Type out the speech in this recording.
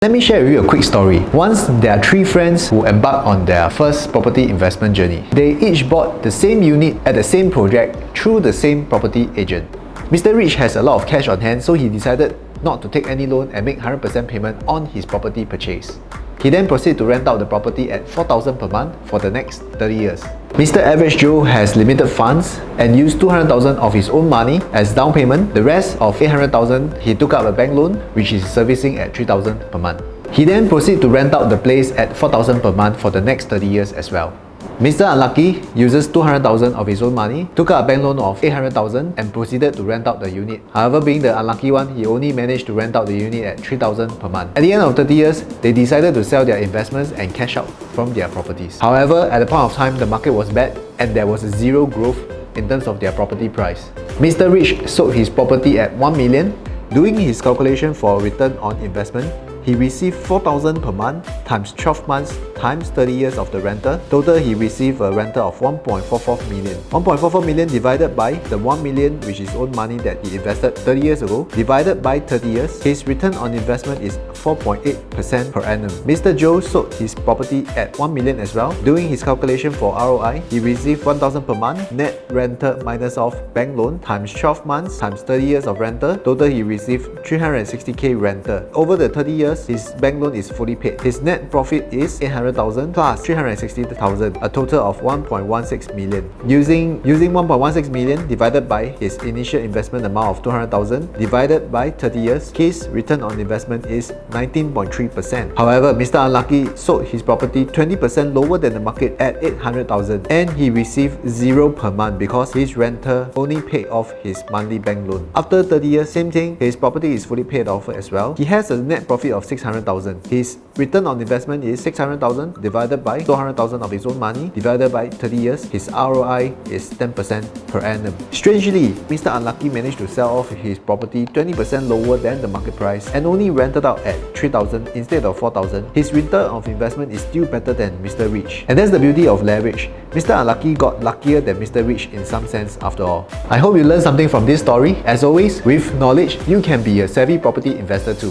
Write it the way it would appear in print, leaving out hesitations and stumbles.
Let me share with you a quick story. Once there are three friends who embarked on their first property investment journey. They each bought the same unit at the same project through the same property agent. Mr. Rich has a lot of cash on hand, so he decided not to take any loan and make 100% payment on his property purchase. He then proceeded to rent out the property at $4,000 per month for the next 30 years. Mr. Average Joe has limited funds and used $200,000 of his own money as down payment. The rest of $800,000 he took up a bank loan which is servicing at $3,000 per month. He then proceeded to rent out the place at $4,000 per month for the next 30 years as well. Mr. Unlucky uses $200,000 of his own money, took out a bank loan of $800,000 and proceeded to rent out the unit. However, being the unlucky one, he only managed to rent out the unit at $3,000 per month. At the end of 30 years, they decided to sell their investments and cash out from their properties. However, at the point of time, the market was bad and there was zero growth in terms of their property price. Mr. Rich sold his property at $1 million. Doing his calculation for return on investment, he received $4,000 per month times 12 months times 30 years of the rental. Total, he received a rental of $1.44 million. $1.44 million divided by the $1 million, which is own money that he invested 30 years ago, divided by 30 years. His return on investment is 4.8% per annum. Mr. Joe sold his property at $1 million as well. Doing his calculation for ROI, he received $1,000 per month net rental minus off bank loan times 12 months times 30 years of rental. Total, he received $360K rental. Over the 30 years, his bank loan is fully paid. His net profit is $800,000 plus $360,000, a total of $1.16 million. Using $1.16 million divided by his initial investment amount of $200,000 divided by 30 years, his return on investment is 19.3%. However, Mr. Unlucky sold his property 20% lower than the market at $800,000 and he received $0 per month because his renter only paid off his monthly bank loan. After 30 years, same thing, his property is fully paid off as well. He has a net profit of $600,000. His return on investment is $600,000 divided by $200,000 of his own money divided by 30 years. His ROI is 10% per annum. Strangely, Mr. Unlucky managed to sell off his property 20% lower than the market price and only rented out at $3,000 instead of $4,000. His return of investment is still better than Mr. Rich. And that's the beauty of leverage. Mr. Unlucky got luckier than Mr. Rich in some sense after all. I hope you learned something from this story. As always, with knowledge, you can be a savvy property investor too.